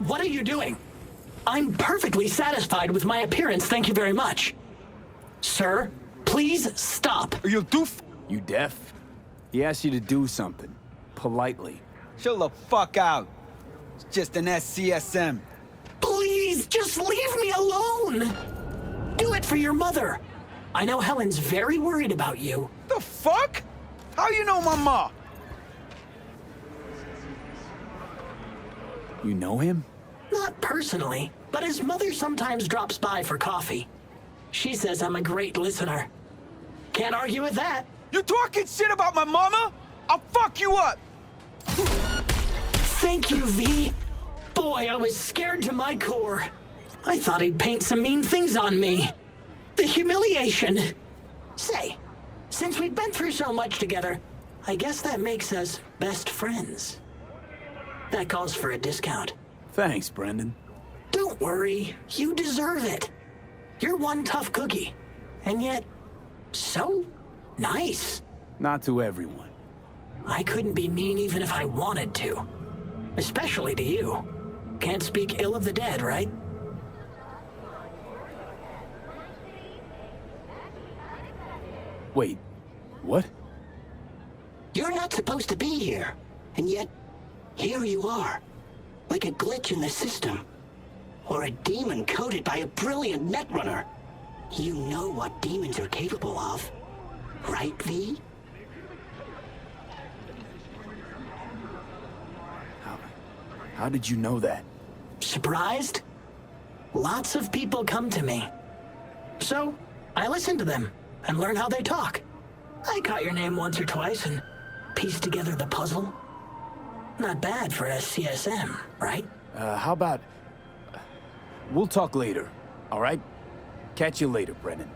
What are you doing? I'm perfectly satisfied with my appearance, thank you very much. Sir, please stop. You doof! You deaf? He asked you to do something. Politely. Chill the fuck out. It's just an SCSM. Please, just leave me alone! Do it for your mother. I know Helen's very worried about you. The fuck? How you know my ma? You know him? Not personally, but his mother sometimes drops by for coffee. She says I'm a great listener. Can't argue with that. You talking shit about my mama? I'll fuck you up! Thank you, V. Boy, I was scared to my core. I thought he'd paint some mean things on me. The humiliation. Say, since we've been through so much together, I guess that makes us best friends. That calls for a discount. Thanks, Brendan. Don't worry, you deserve it. You're one tough cookie, and yet, so nice. Not to everyone. I couldn't be mean even if I wanted to. Especially to you. Can't speak ill of the dead, right? Wait, what? You're not supposed to be here, and yet, here you are. Like a glitch in the system. Or a demon coded by a brilliant netrunner. You know what demons are capable of, right, V? How did you know that? Surprised? Lots of people come to me. So, I listen to them and learn how they talk. I caught your name once or twice and pieced together the puzzle. Not bad for a CSM, right? How about... We'll talk later, all right? Catch you later, Brennan.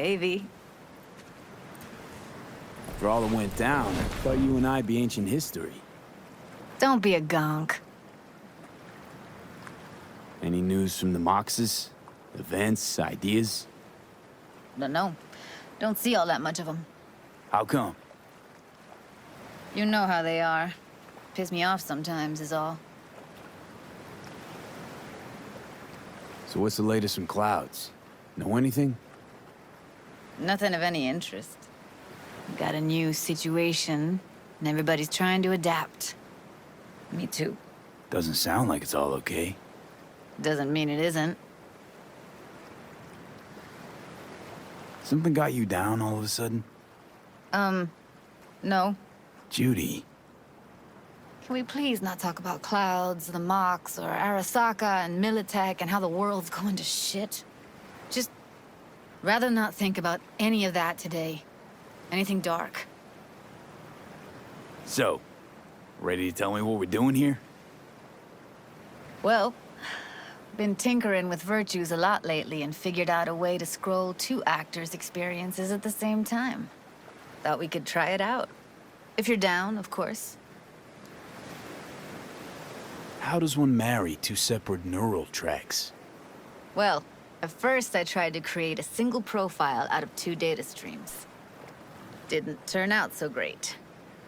Maybe. After all that went down, I thought you and I'd be ancient history. Don't be a gonk. Any news from the Moxes? Events, ideas? No. Don't see all that much of them. How come? You know how they are. Piss me off sometimes is all. So what's the latest from Clouds? Know anything? Nothing of any interest. Got a new situation, and everybody's trying to adapt. Me too. Doesn't sound like it's all okay. Doesn't mean it isn't. Something got you down all of a sudden? No. Judy. Can we please not talk about Clouds, the Mox, or Arasaka and Militech and how the world's going to shit? Just rather not think about any of that today. Anything dark. So, ready to tell me what we're doing here? Well, been tinkering with virtues a lot lately and figured out a way to scroll 2 actors' experiences at the same time. Thought we could try it out. If you're down, of course. How does one marry 2 separate neural tracks? Well, at first I tried to create a single profile out of 2 data streams. Didn't turn out so great.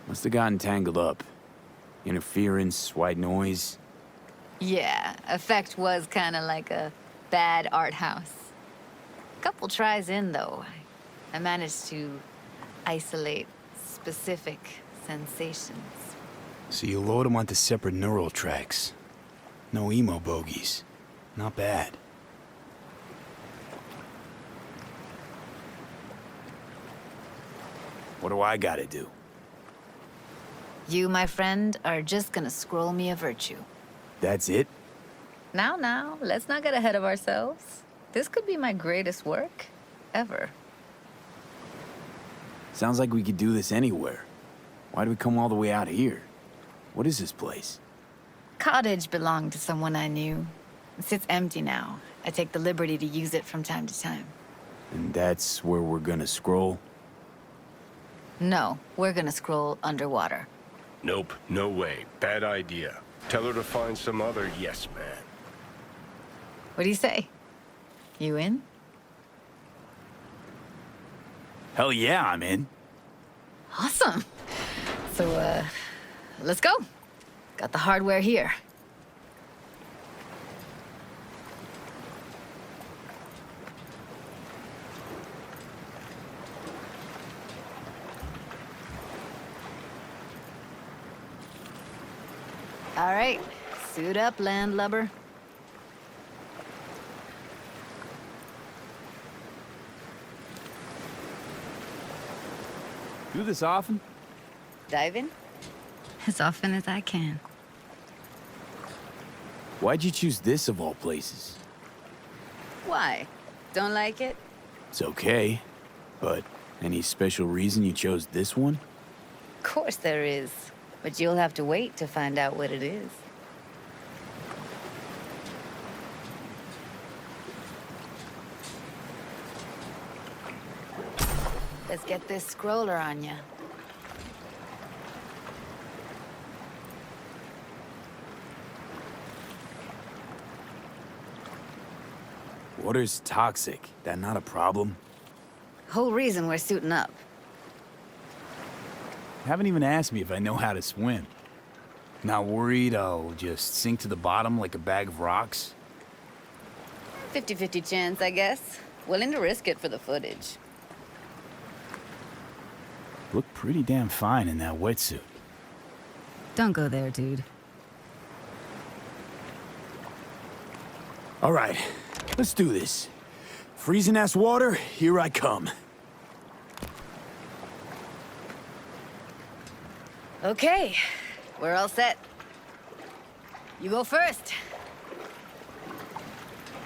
Must have gotten tangled up. Interference, white noise. Yeah, effect was kinda like a bad art house. Couple tries in, though, I managed to isolate specific sensations. So you load them onto separate neural tracks. No emo bogies. Not bad. What do I gotta do? You, my friend, are just gonna scroll me a virtue. That's it? Now, let's not get ahead of ourselves. This could be my greatest work ever. Sounds like we could do this anywhere. Why do we come all the way out here? What is this place? Cottage belonged to someone I knew. It sits empty now. I take the liberty to use it from time to time. And that's where we're gonna scroll? No, we're gonna scroll underwater. Nope, no way. Bad idea. Tell her to find some other yes man. What do you say? You in? Hell yeah, I'm in. Awesome. So, let's go. Got the hardware here. All right, suit up, landlubber. Do this often? Dive in? As often as I can. Why'd you choose this of all places? Why? Don't like it? It's okay, but any special reason you chose this one? Of course there is. But you'll have to wait to find out what it is. Let's get this scroller on ya. Water's toxic. That not a problem? Whole reason we're suiting up. Haven't even asked me if I know how to swim. Not worried I'll just sink to the bottom like a bag of rocks? 50-50 chance, I guess. Willing to risk it for the footage. Look pretty damn fine in that wetsuit. Don't go there, dude. All right, let's do this. Freezing-ass water, here I come. Okay, we're all set. You go first.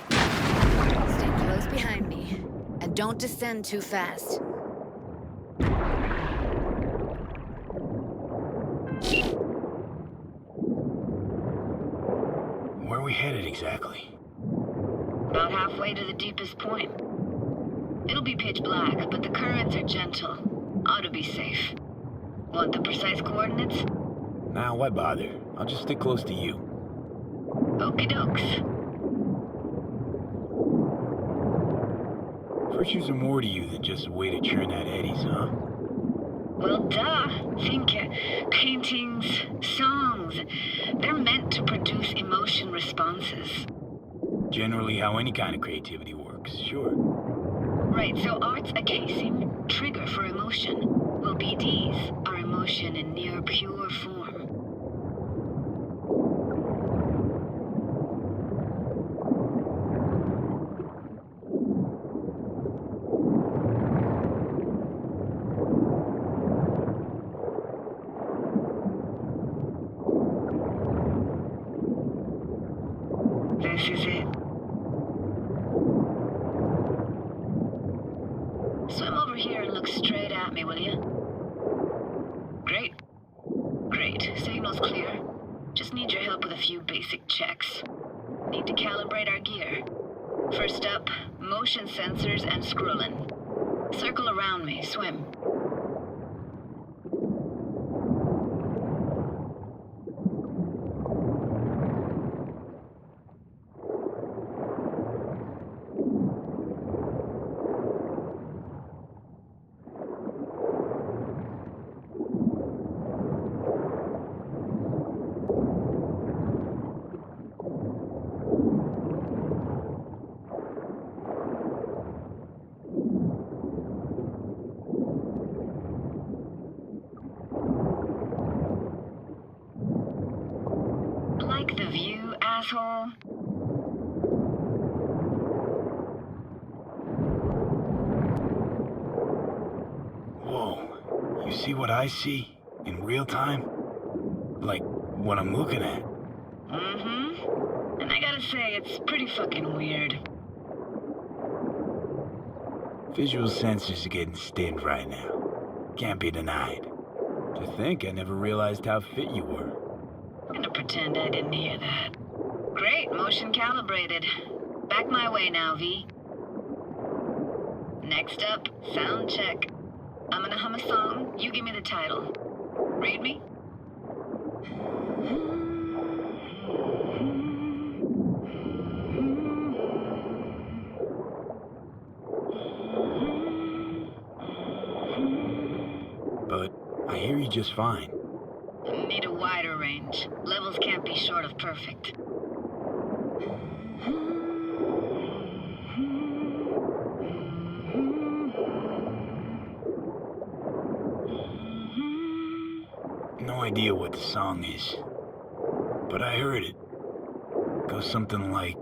Stay close behind me, and don't descend too fast. Where are we headed exactly? About halfway to the deepest point. It'll be pitch black, but the currents are gentle. Ought to be safe. Want the precise coordinates? Nah, why bother? I'll just stick close to you. Okie dokes. Virtues are more to you than just a way to churn out eddies, huh? Well, duh. Think paintings, songs. They're meant to produce emotion responses. Generally how any kind of creativity works, sure. Right, so art's a casing, trigger for emotion. Well, BDs are emotion in near pure form. This is it. Swim over here and look straight at me, will you? Great. Great. Signal's clear. Just need your help with a few basic checks. Need to calibrate our gear. First up, motion sensors and scrolling. Circle around me. Swim. Like the view, asshole? Whoa, you see what I see? In real time? Like, what I'm looking at? Mm-hmm. And I gotta say, it's pretty fucking weird. Visual sensors are getting stinned right now. Can't be denied. To think I never realized how fit you were. I'm gonna pretend I didn't hear that. Great, motion calibrated. Back my way now, V. Next up, sound check. I'm gonna hum a song, you give me the title. Read me? But I hear you just fine. Need a wider range. Levels can't be short of perfect. No idea what the song is, but I heard it. Goes something like...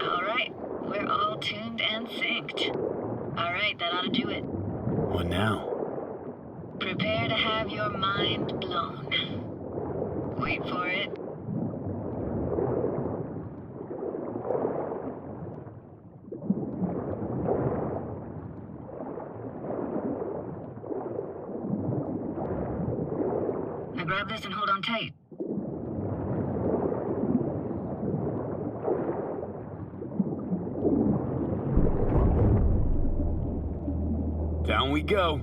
All right, we're all tuned and synced. All right, that ought to do it. What now? Prepare to have your mind blown. Wait for it. Now grab this and hold on tight. Down we go.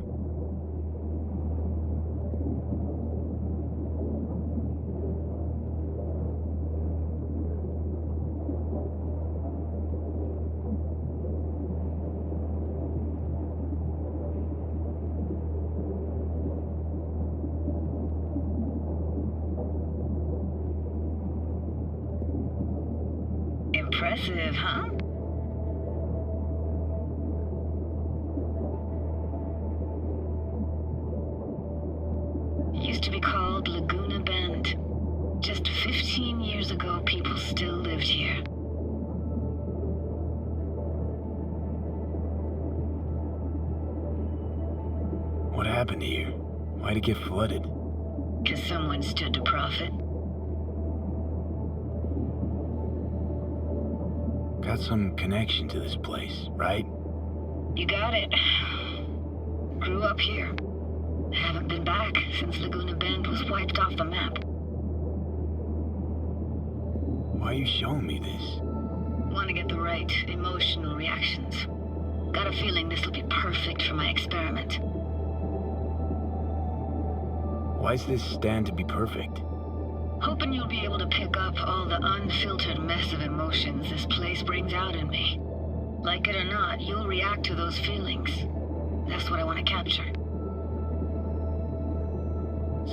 Impressive, huh? Used to be called Laguna Bend. Just 15 years ago, people still lived here. What happened here? Why'd it get flooded? 'Cause someone stood to profit. Got some connection to this place, right? You got it. Grew up here. Haven't been back since Laguna Bend was wiped off the map. Why are you showing me this? Want to get the right emotional reactions. Got a feeling this will be perfect for my experiment. Why's this stand to be perfect? Hoping you'll be able to pick up all the unfiltered mess of emotions this place brings out in me. Like it or not, you'll react to those feelings. That's what I want to capture.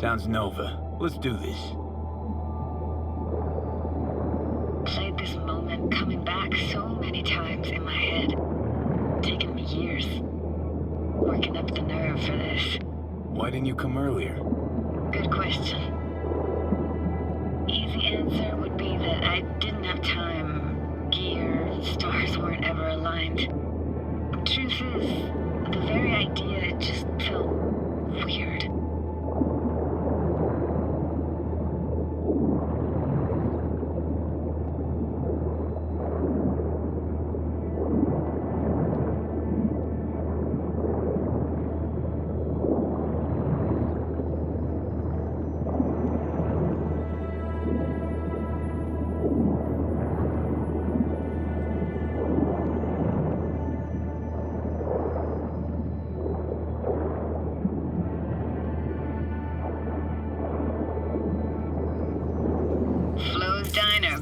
Sounds Nova. Let's do this. Played this moment coming back so many times in my head. Taken me years. Working up the nerve for this. Why didn't you come earlier? Good question. Easy answer would be that I didn't have time. Gear, stars weren't ever aligned. Truth is, the very idea just felt weird.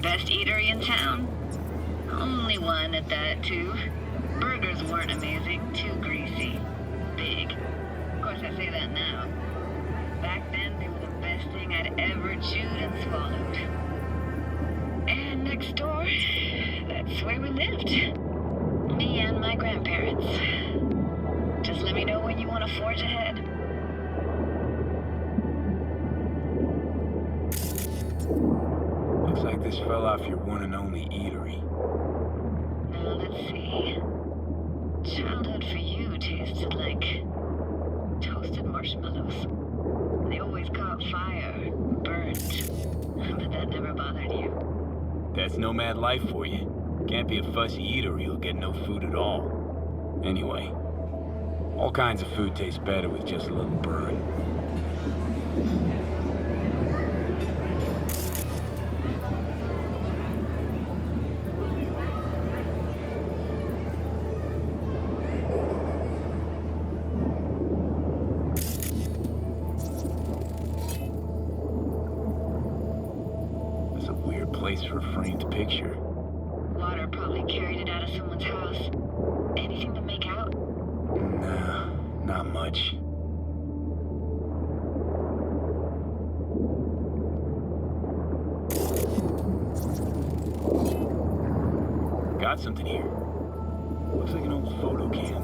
Best eatery in town? Only one at that, too. Burgers weren't amazing, too greasy. Big. Of course, I say that now. Back then, they were the best thing I'd ever chewed and swallowed. And next door, that's where we lived. Me and my grandparents. Just let me know when you want to forge ahead. Looks like this fell off your one and only eatery. Now, let's see. Childhood for you tasted like toasted marshmallows. They always caught fire, burnt, but that never bothered you. That's Nomad life for you. Can't be a fussy eater or you'll get no food at all. Anyway, all kinds of food taste better with just a little burn. Place for a framed picture. Water probably carried it out of someone's house. Anything to make out? Nah, not much. Got something here. Looks like an old photo cam.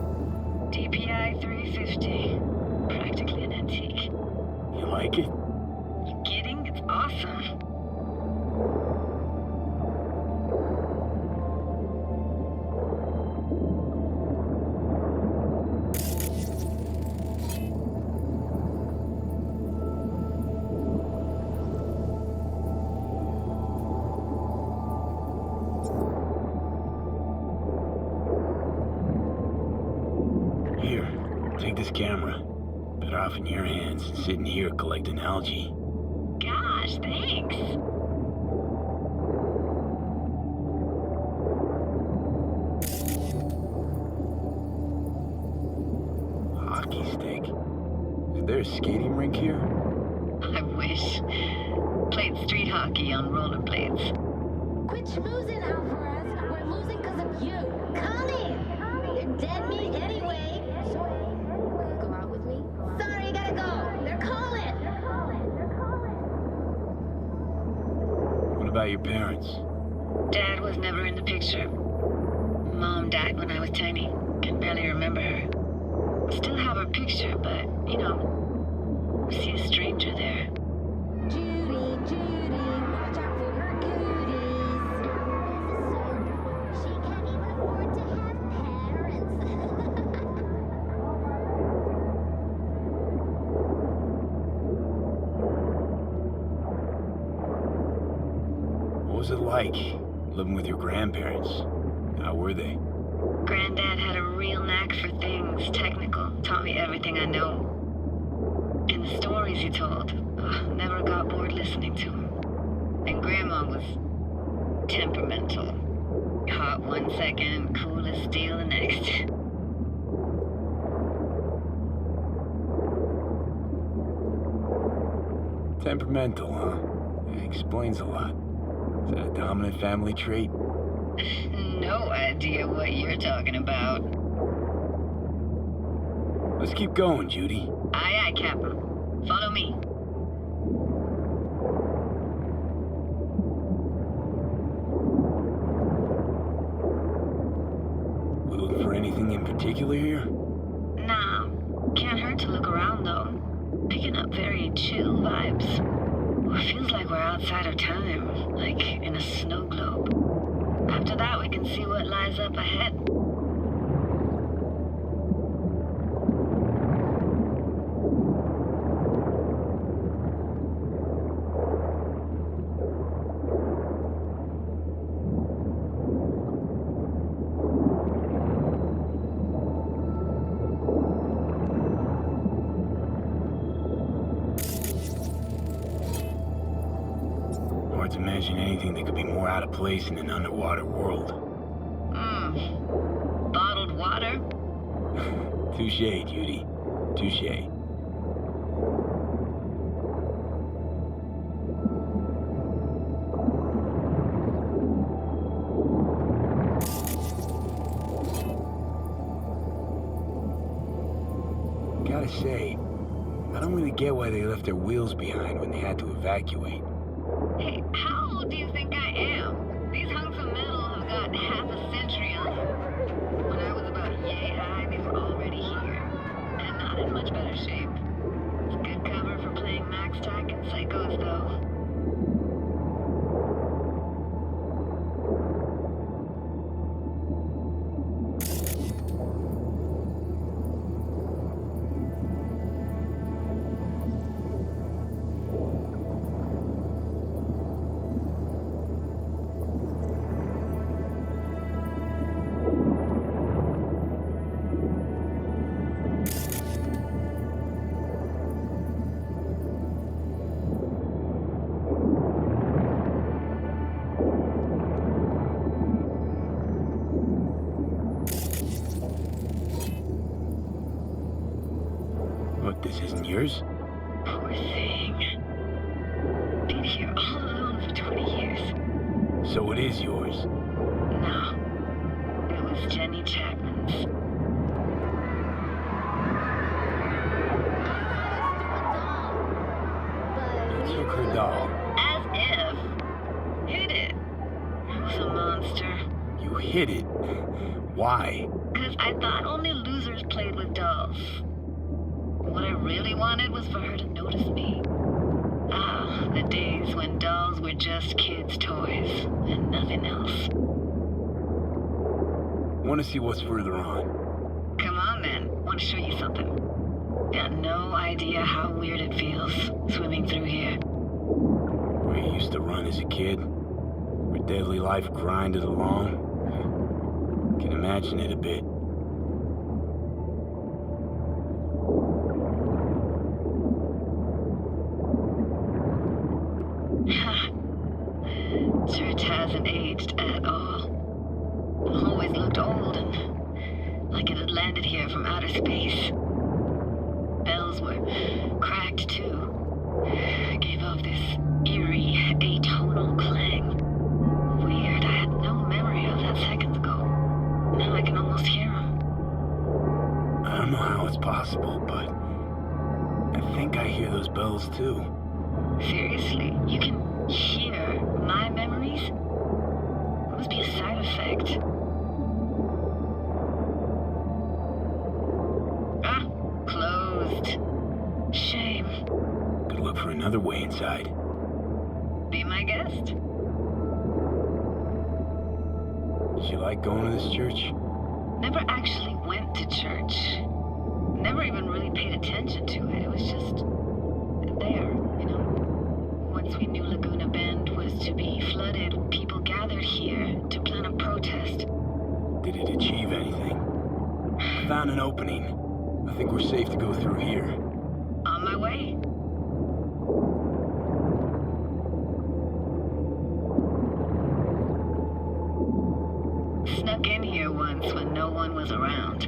DPI 350. Practically an antique. You like it? You kidding? It's awesome. Take this camera. Better off in your hands than sitting here collecting algae. Gosh, thanks. Hockey stick? Is there a skating rink here? I wish. Played street hockey on rollerblades. Quit schmoozing out for us. We're losing because of you. Come in. You're dead meat anyway. Go out with me? Sorry, gotta go. They're calling. What about your parents? Dad was never in the picture. Mom died when I was tiny. Can barely remember her. Still have her picture, but, you know, see a stranger there. Judy, watch out for her cooties. She can't even afford to have parents. What was it like, living with your grandparents? How were they? Granddad had a real knack for things technical. Taught me everything I know. And the stories he told, never got bored listening to him. And Grandma was temperamental. Hot one second, cool as steel the next. Temperamental, huh? Yeah, explains a lot. Is that a dominant family trait? No idea what you're talking about. Let's keep going, Judy. Aye, aye, Captain. Follow me. We looking for anything in particular here? Nah, can't hurt to look around though. Picking up very chill vibes. Feels like we're outside of time, like in a snow globe. After that, we can see what lies up ahead. Hard to imagine anything that could be more out of place in an underwater world. Bottled water? Touché, Judy. Touché. Gotta say, I don't really get why they left their wheels behind when they had to evacuate. Hey, how old do you think I am? These hunks of metal have got half a century on them. When I was about yay high, they were already here. And not in much better shape. It's good cover for playing Max Tack and Psychos, though. What, this isn't yours? Poor thing. Been here all alone for 20 years. So it is yours. No. It was Jenny Chapman's. You took her doll. As if. Hid it. I was a monster. You hid it. Why? Because I thought only losers played with dolls. What I really wanted was for her to notice me. Ah, the days when dolls were just kids' toys and nothing else. Want to see what's further on? Come on then, want to show you something. Got no idea how weird it feels swimming through here. Where you used to run as a kid? Where daily life grinded along? Can imagine it a bit. Church hasn't aged at all. Always looked old and like it had landed here from outer space. Bells were cracked too. Gave off this eerie, atonal clang. Weird, I had no memory of that seconds ago. Now I can almost hear them. I don't know how it's possible, but I think I hear those bells too. Seriously, you can hear my memories? It must be a side effect. Ah, closed. Shame. Could look for another way inside. Be my guest. Did you like going to this church? Never actually went to church. Never even really paid attention to it. It was just there, you know? Once we knew Laguna Bend was to be flooded, people gathered here to plan a protest. Did it achieve anything? I found an opening. I think we're safe to go through here. On my way. once when no one was around.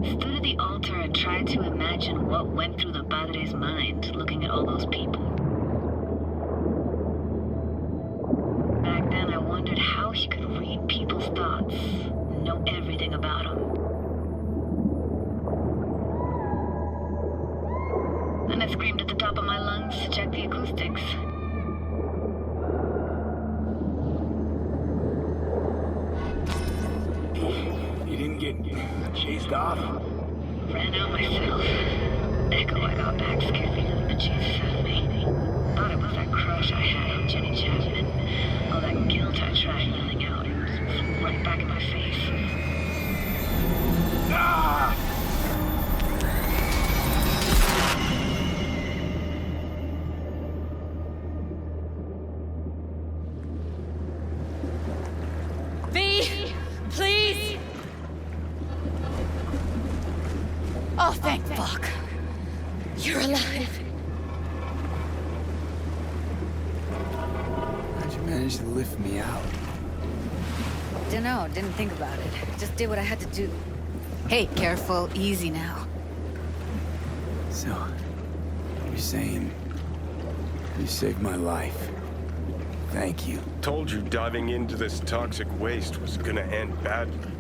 Stood at the altar and tried to imagine what went through the Padre's mind looking at all those people. Back then I wondered how he could read people's thoughts, know everything about them. Then I screamed at the top of my lungs to check the acoustics. You didn't get chased off? Ran out myself. Echo I got back scared me to the bejesus out of me. Thought it was that crush I had on Jenny Chapman. All that guilt I tried yelling out. It was right back in my face. Ah! V! Please! Oh, thank fuck. You're alive. How'd you manage to lift me out? Dunno, didn't think about it. Just did what I had to do. Hey, careful, easy now. So, you're saying you saved my life. Thank you. Told you diving into this toxic waste was gonna end badly.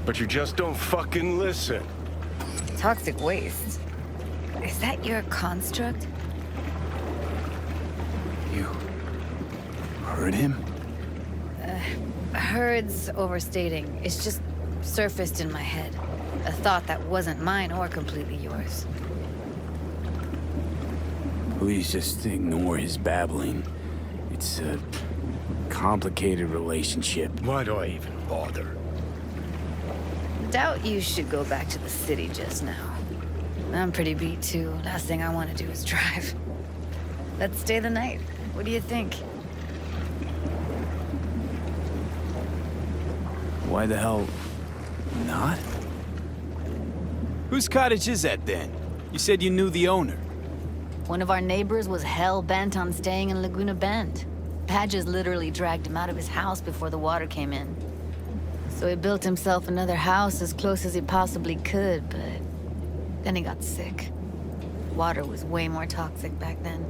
But you just don't fucking listen. Toxic waste. Is that your construct? You heard him? Heard's overstating. It's just surfaced in my head. A thought that wasn't mine or completely yours. Please just ignore his babbling. It's a complicated relationship. Why do I even bother? Doubt you should go back to the city just now. I'm pretty beat too. Last thing I want to do is drive. Let's stay the night. What do you think? Why the hell not? Whose cottage is that then? You said you knew the owner. One of our neighbors was hell-bent on staying in Laguna Bend. Badges literally dragged him out of his house before the water came in. So he built himself another house as close as he possibly could, but then he got sick. Water was way more toxic back then.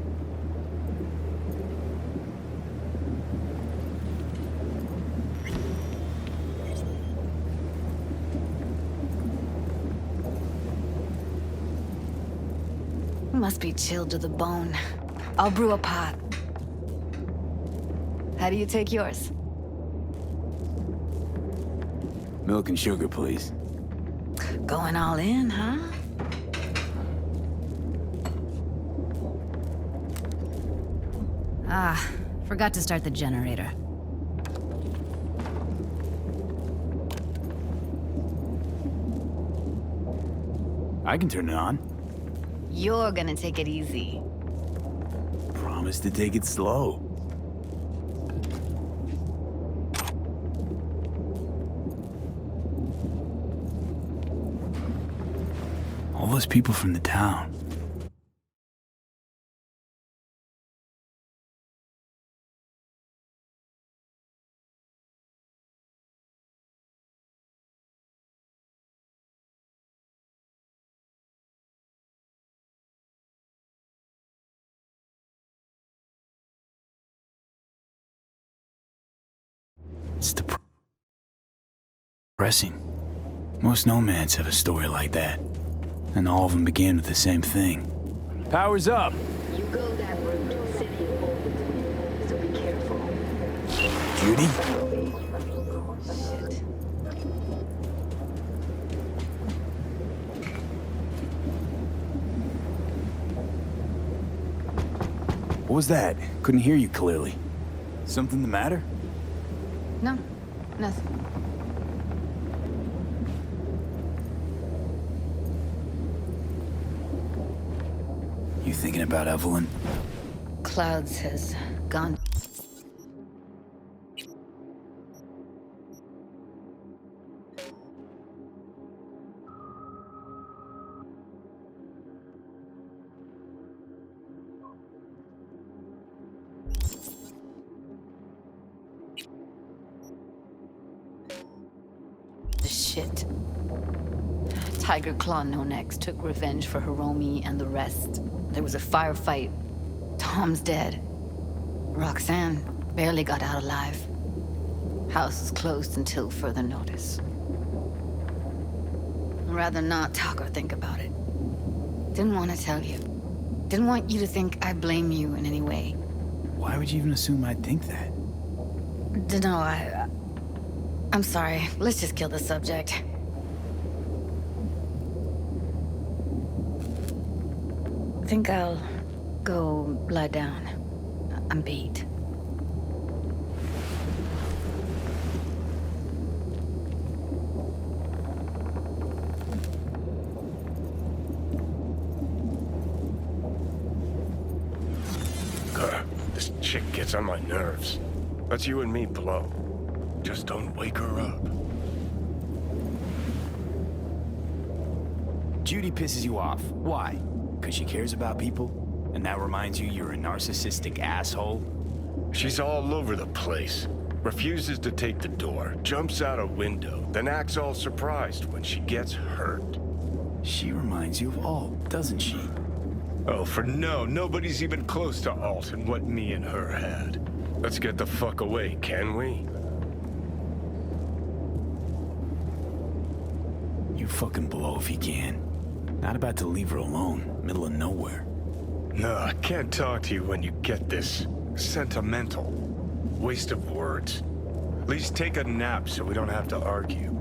Must be chilled to the bone. I'll brew a pot. How do you take yours? Milk and sugar, please. Going all in, huh? Ah, forgot to start the generator. I can turn it on. You're gonna take it easy. Promise to take it slow. All those people from the town. It's depressing. Most nomads have a story like that. And all of them begin with the same thing. Power's up! You go that route, city opens, so be careful. Judy? Shit. What was that? Couldn't hear you clearly. Something the matter? No, nothing. You thinking about Evelyn? Clouds has gone. shit. Tiger Claw No Necks took revenge for Hiromi and the rest. There was a firefight. Tom's dead. Roxanne barely got out alive. House is closed until further notice. I'd rather not talk or think about it. Didn't want to tell you. Didn't want you to think I blame you in any way. Why would you even assume I'd think that? Dunno, I'm sorry. Let's just kill the subject. Think I'll go lie down. I'm beat. This chick gets on my nerves. That's you and me, Blow. Just don't wake her up. Judy pisses you off. Why? Because she cares about people? And that reminds you you're a narcissistic asshole? She's all over the place. Refuses to take the door, jumps out a window, then acts all surprised when she gets hurt. She reminds you of Alt, doesn't she? Oh, for no, nobody's even close to Alt and what me and her had. Let's get the fuck away, can we? You fucking blow if you can. Not about to leave her alone, middle of nowhere. No, I can't talk to you when you get this sentimental. Waste of words. At least take a nap so we don't have to argue.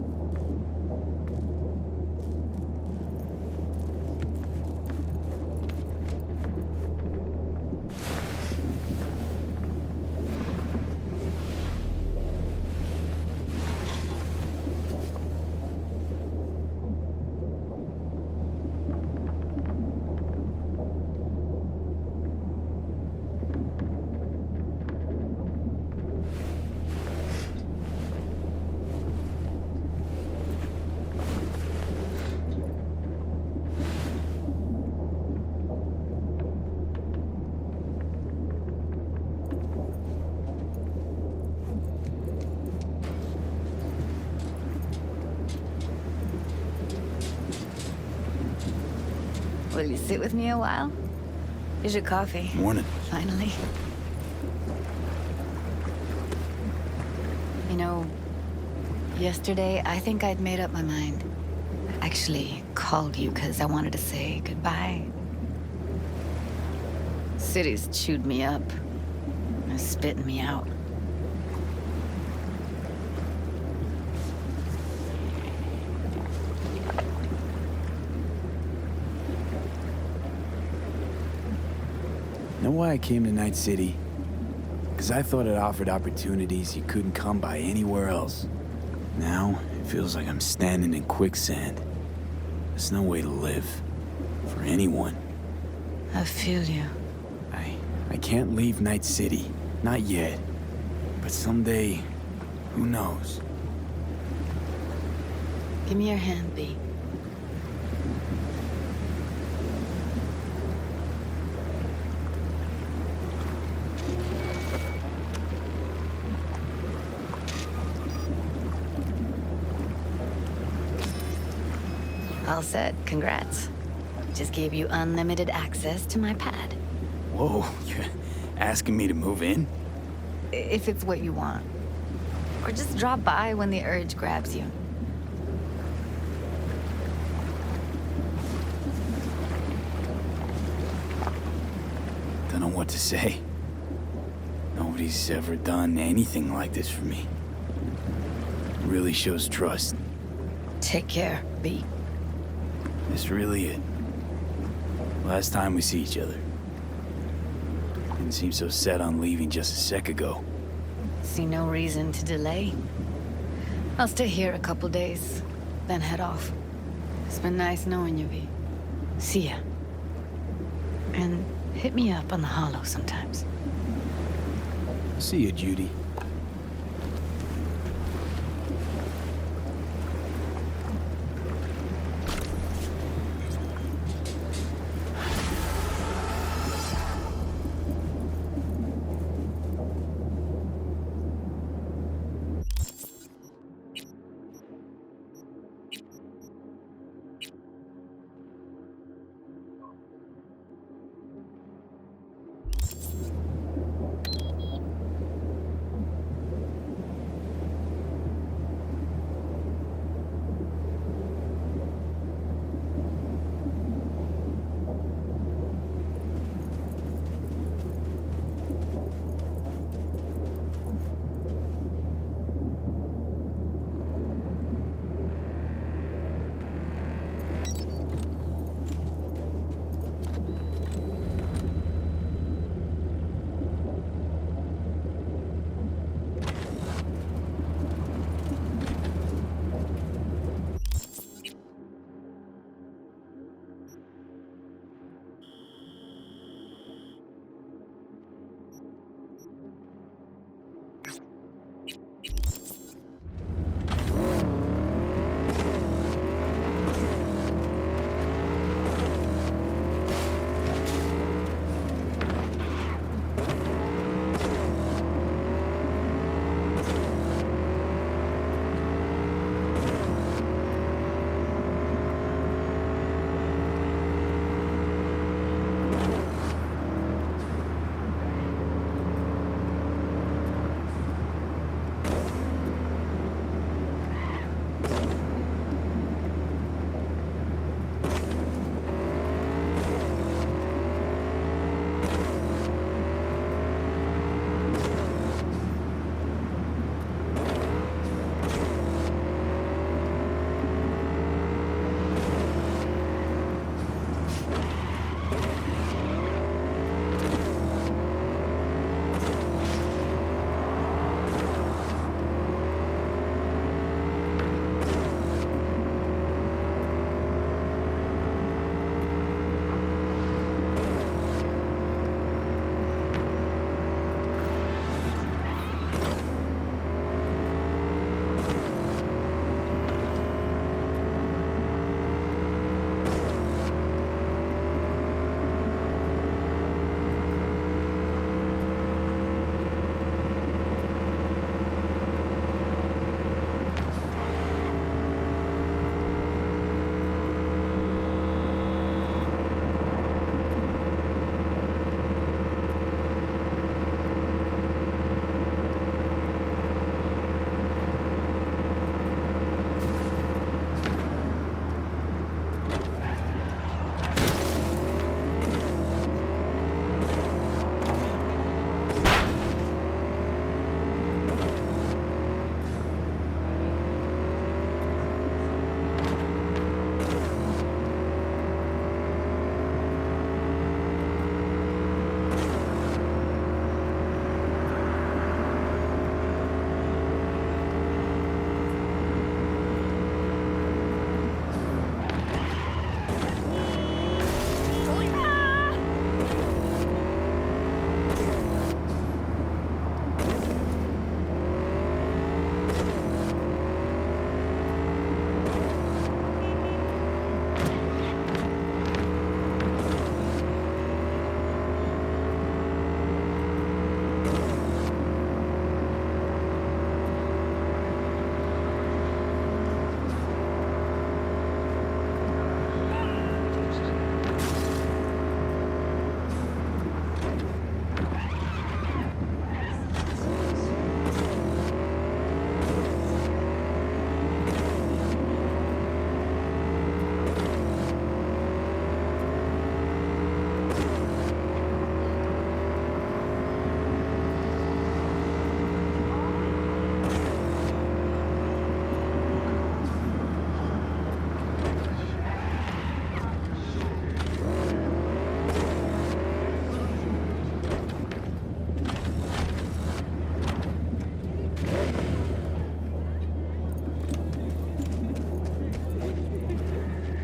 Will you sit with me a while? Here's your coffee. Morning. Finally. You know, yesterday I think I'd made up my mind. I actually called you because I wanted to say goodbye. City's chewed me up. And spitting me out. Know why I came to Night City? Because I thought it offered opportunities you couldn't come by anywhere else. Now, it feels like I'm standing in quicksand. There's no way to live. For anyone. I feel you. I can't leave Night City. Not yet. But someday, who knows? Give me your hand, B. All set. Congrats. Just gave you unlimited access to my pad. Whoa, you're asking me to move in? If it's what you want. Or just drop by when the urge grabs you. Don't know what to say. Nobody's ever done anything like this for me. It really shows trust. Take care, B. This really it. Last time we see each other. Didn't seem so set on leaving just a sec ago. See no reason to delay. I'll stay here a couple days, then head off. It's been nice knowing you, V. See ya. And hit me up on the holo sometimes. See you, Judy.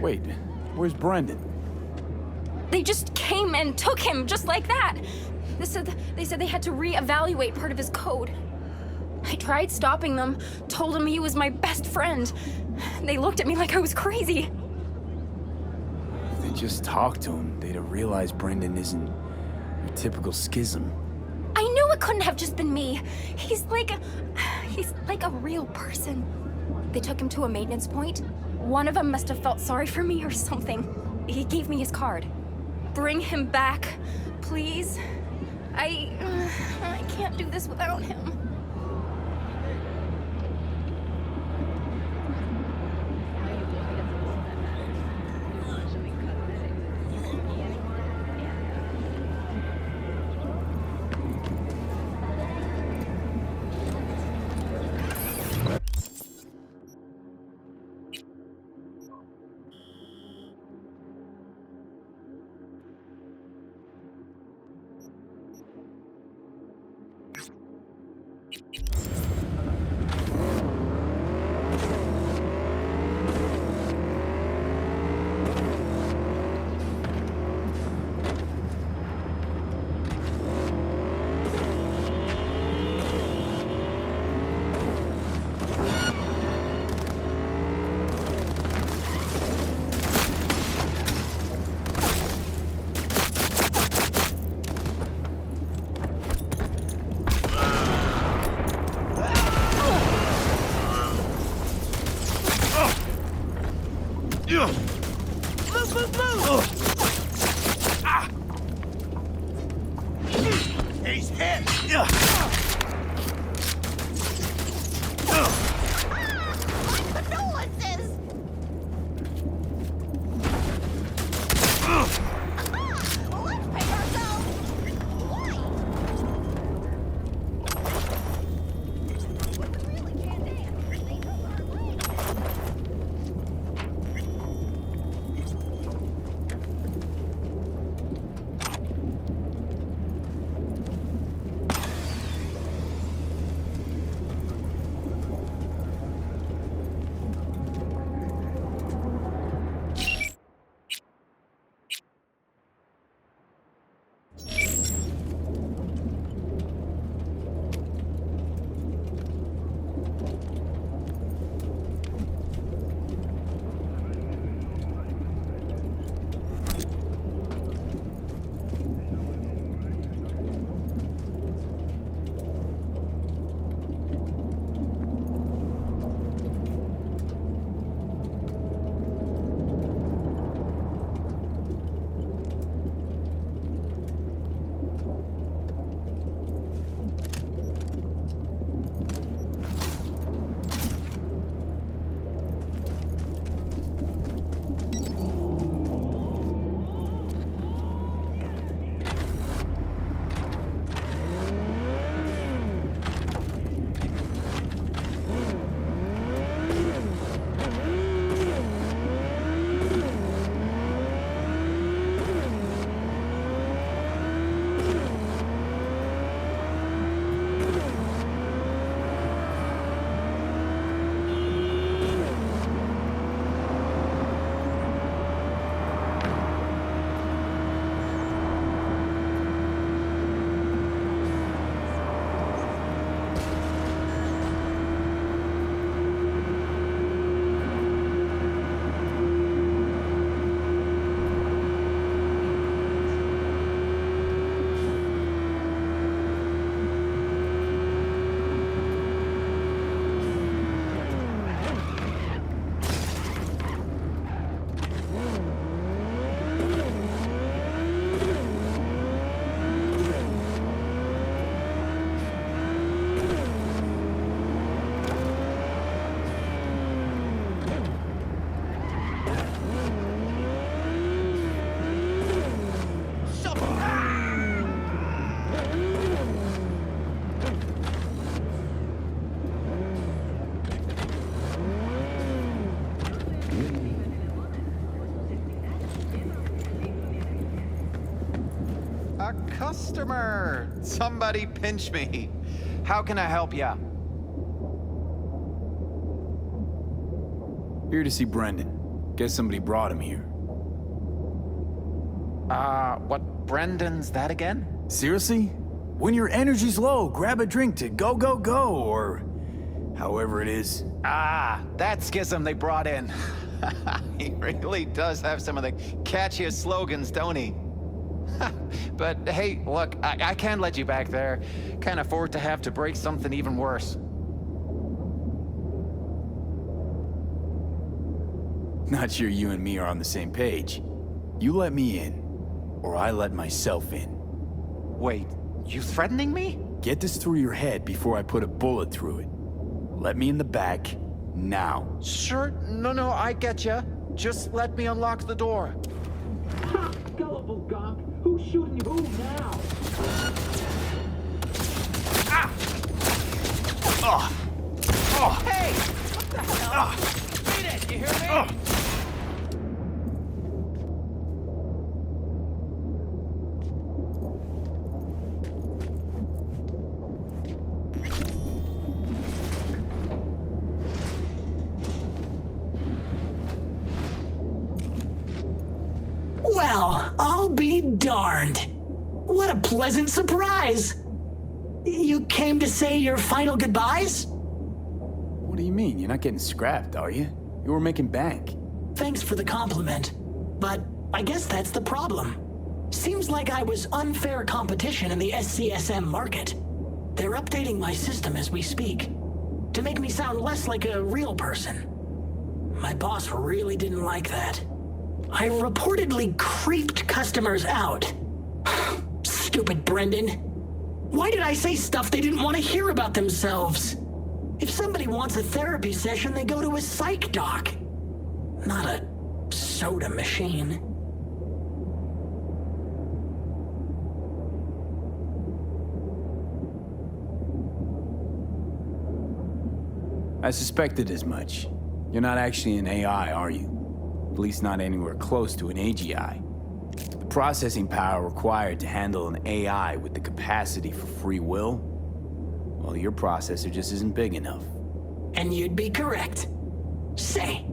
Wait, where's Brendan? They just came and took him, just like that. They said they had to re-evaluate part of his code. I tried stopping them, told him he was my best friend. They looked at me like I was crazy. If they just talked to him, they'd have realized Brendan isn't your typical schism. I knew it couldn't have just been me. He's like a real person. They took him to a maintenance point. One of them must have felt sorry for me or something. He gave me his card. Bring him back, please. I can't do this without him. He's hit! My condolences! Let's pay ourselves! Why? We really can't dance. They took our way. A customer! Somebody pinch me. How can I help ya? Here to see Brendan. Guess somebody brought him here. What Brendan's that again? Seriously? When your energy's low, grab a drink to go, go, go, or however it is. Ah, that schism they brought in. He really does have some of the catchiest slogans, don't he? But hey, look, I can't let you back there. Can't afford to have to break something even worse. Not sure you and me are on the same page. You let me in, or I let myself in. Wait, you threatening me? Get this through your head before I put a bullet through it. Let me in the back, now. Sure, no, I get ya. Just let me unlock the door. Gullible gonk. Who's shooting who now? Hey! What the hell? Beat it, you hear me? Well, I'll be darned. What a pleasant surprise. You came to say your final goodbyes? What do you mean? You're not getting scrapped, are you? You were making bank. Thanks for the compliment, but I guess that's the problem. Seems like I was unfair competition in the SCSM market. They're updating my system as we speak, to make me sound less like a real person. My boss really didn't like that. I reportedly creeped customers out. Stupid Brendan. Why did I say stuff they didn't want to hear about themselves? If somebody wants a therapy session, they go to a psych doc, not a soda machine. I suspected as much. You're not actually an AI, are you? At least not anywhere close to an AGI. The processing power required to handle an AI with the capacity for free will, well, your processor just isn't big enough. And you'd be correct. Say,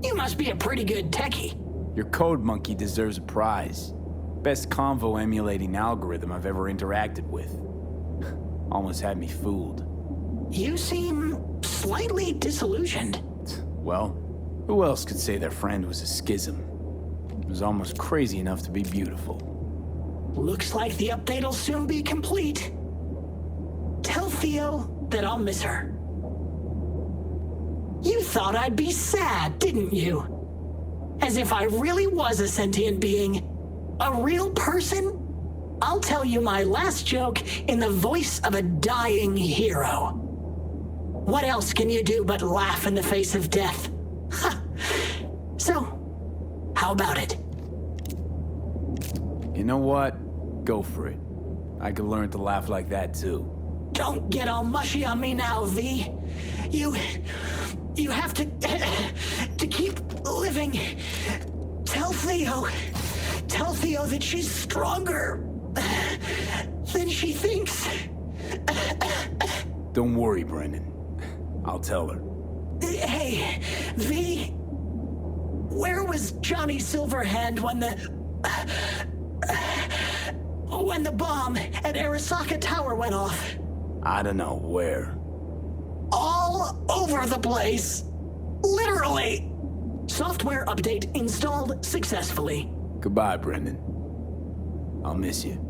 you must be a pretty good techie. Your code monkey deserves a prize. Best convo emulating algorithm I've ever interacted with. Almost had me fooled. You seem slightly disillusioned. Well, who else could say their friend was a schism? It was almost crazy enough to be beautiful. Looks like the update'll soon be complete. Tell Theo that I'll miss her. You thought I'd be sad, didn't you? As if I really was a sentient being. A real person? I'll tell you my last joke in the voice of a dying hero. What else can you do but laugh in the face of death? Ha! So, how about it? You know what? Go for it. I could learn to laugh like that too. Don't get all mushy on me now, V. You have to keep living. Tell Theo that she's stronger than she thinks. Don't worry, Brendan. I'll tell her. Hey, V, where was Johnny Silverhand when the bomb at Arasaka Tower went off? I don't know where. All over the place. Literally. Software update installed successfully. Goodbye, Brendan. I'll miss you.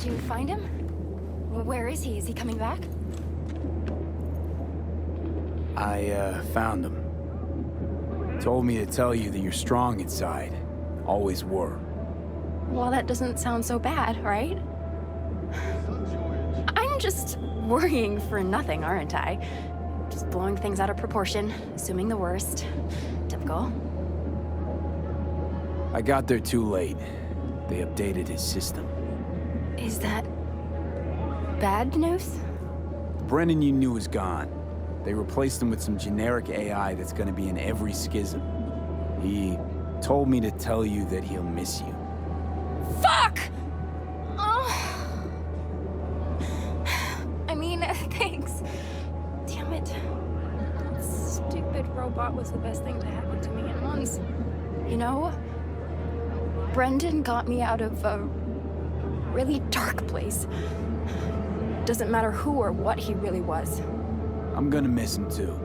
Did you find him? Where is he? Is he coming back? I found him. Told me to tell you that you're strong inside. Always were. Well, that doesn't sound so bad, right? I'm just worrying for nothing, aren't I? Just blowing things out of proportion, assuming the worst. Typical. I got there too late. They updated his system. Is that bad news? Brennan you knew is gone. They replaced him with some generic AI that's gonna be in every schism. He told me to tell you that he'll miss you. Fuck! Oh. I mean, thanks. Damn it. That stupid robot was the best thing to happen to me in months. You know, Brendan got me out of a really dark place. Doesn't matter who or what he really was. I'm gonna miss him too.